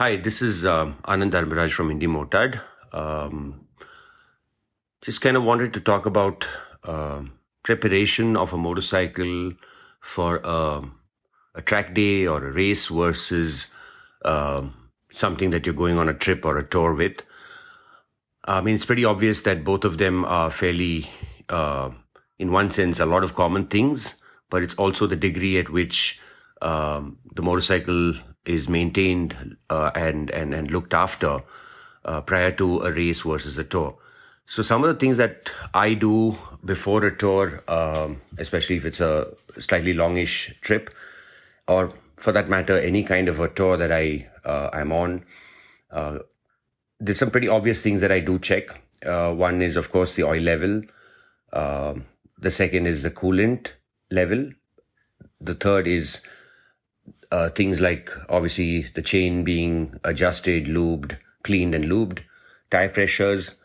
Hi, this is Anand Dharmaraj from Indie Motard. Um, just kind of wanted to talk about preparation of a motorcycle for a track day or a race versus something that you're going on a trip or a tour with. I mean, it's pretty obvious that both of them are fairly, in one sense, a lot of common things, but it's also the degree at which the motorcycle is maintained and looked after prior to a race versus a tour. So some of the things that I do before a tour, especially if it's a slightly longish trip, or for that matter, any kind of a tour that I'm on, there's some pretty obvious things that I do check. One is, of course, the oil level. The second is the coolant level. The third is things like obviously the chain being adjusted, lubed, cleaned, and lubed. Tire pressures.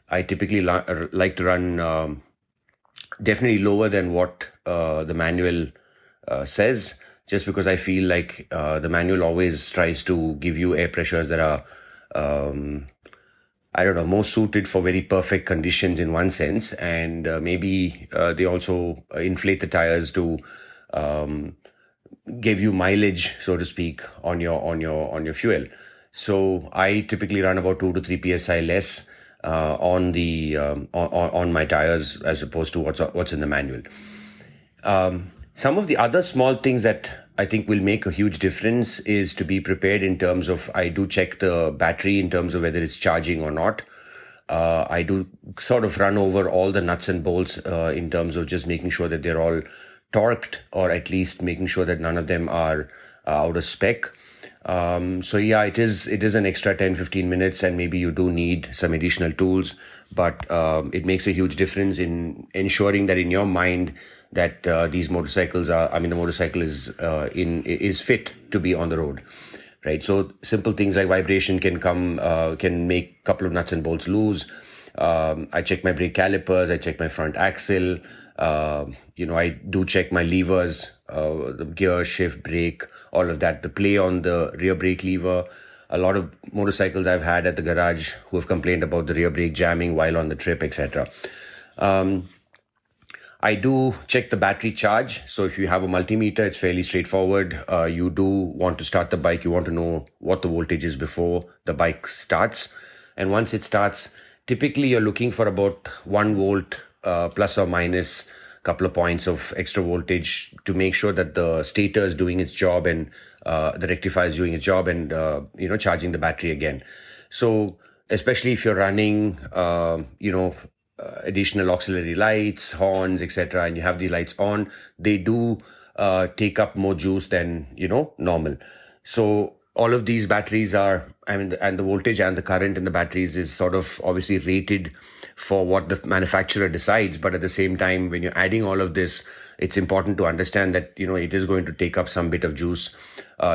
I typically like to run definitely lower than what the manual says, just because I feel like the manual always tries to give you air pressures that are I don't know, more suited for very perfect conditions in one sense, and maybe they also inflate the tires to give you mileage, so to speak, on your fuel. So I typically run about 2 to 3 psi less on the on my tires as opposed to what's in the manual. Some of the other small things that I think will make a huge difference is to be prepared in terms of I do check the battery in terms of whether it's charging or not. I do sort of run over all the nuts and bolts in terms of just making sure that they're all torqued, or at least making sure that none of them are out of spec. So yeah, it is an extra 10-15 minutes, and maybe you do need some additional tools, but it makes a huge difference in ensuring that in your mind that these motorcycles are, I mean, the motorcycle is fit to be on the road, right? So simple things like vibration can make a couple of nuts and bolts loose. I check my brake calipers, I check my front axle. I do check my levers, the gear, shift, brake, all of that, the play on the rear brake lever. A lot of motorcycles I've had at the garage who have complained about the rear brake jamming while on the trip, etc. I do check the battery charge. So if you have a multimeter, it's fairly straightforward. You do want to start the bike. You want to know what the voltage is before the bike starts. And once it starts, typically you're looking for about 1 volt plus or minus a couple of points of extra voltage to make sure that the stator is doing its job and the rectifier is doing its job, and charging the battery again. So especially if you're running additional auxiliary lights, horns, etc., and you have the lights on, they do take up more juice than normal. So all of these batteries are, and the voltage and the current in the batteries is sort of obviously rated for what the manufacturer decides. But at the same time, when you're adding all of this, it's important to understand that it is going to take up some bit of juice,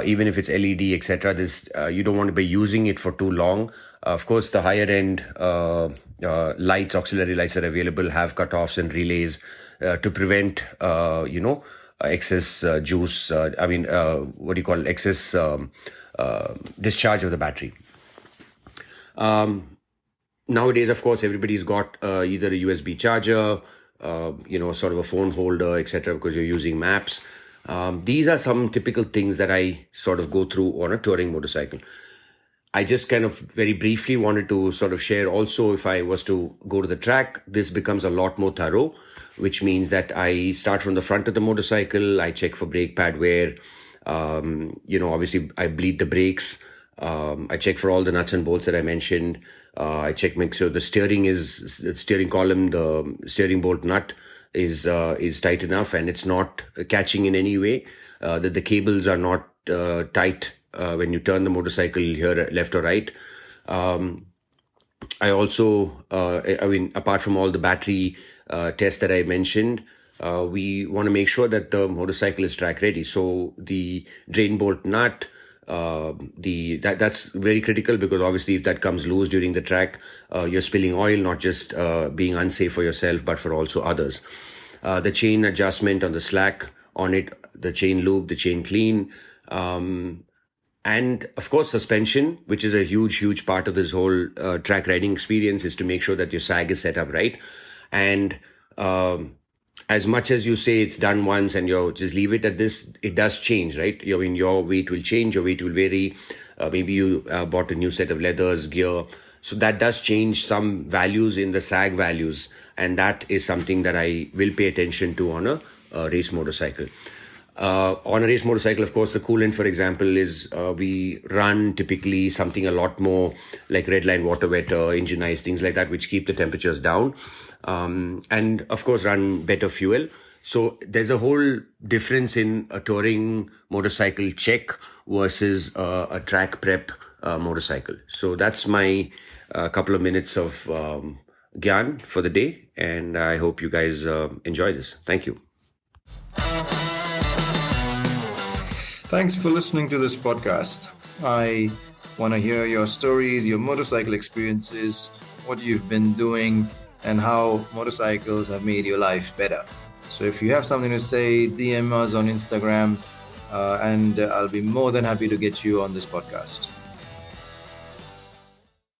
even if it's LED, etc. This you don't want to be using it for too long. Of course, the higher end lights, auxiliary lights that are available have cutoffs and relays to prevent excess juice. Excess discharge of the battery. Nowadays, of course, everybody's got either a USB charger, sort of a phone holder, etc., because you're using maps. These are some typical things that I sort of go through on a touring motorcycle. I just kind of very briefly wanted to sort of share also, if I was to go to the track, this becomes a lot more thorough, which means that I start from the front of the motorcycle. I check for brake pad wear. Obviously I bleed the brakes. I check for all the nuts and bolts that I mentioned. I make sure the steering column, the steering bolt nut is tight enough and it's not catching in any way. That the cables are not tight when you turn the motorcycle here left or right. I also, apart from all the battery tests that I mentioned, we want to make sure that the motorcycle is track ready. So the drain bolt nut, that's very critical, because obviously if that comes loose during the track, you're spilling oil, not just being unsafe for yourself, but for also others. The chain adjustment on the slack on it, the chain lube, the chain clean, And of course, suspension, which is a huge part of this whole track riding experience, is to make sure that your sag is set up right. And as much as you say it's done once and you just leave it at this, it does change, right? I mean, your weight will change, your weight will vary. Maybe you bought a new set of leathers, gear. So that does change some values in the sag values. And that is something that I will pay attention to on a race motorcycle. On a race motorcycle, of course, the coolant, for example, is we run typically something a lot more like Redline water wetter, engine ice, things like that, which keep the temperatures down. And of course, run better fuel. So there's a whole difference in a touring motorcycle check versus a track prep motorcycle. So that's my couple of minutes of gyan for the day. And I hope you guys enjoy this. Thank you. Thanks for listening to this podcast. I want to hear your stories, your motorcycle experiences, what you've been doing, and how motorcycles have made your life better. So if you have something to say, DM us on Instagram, and I'll be more than happy to get you on this podcast.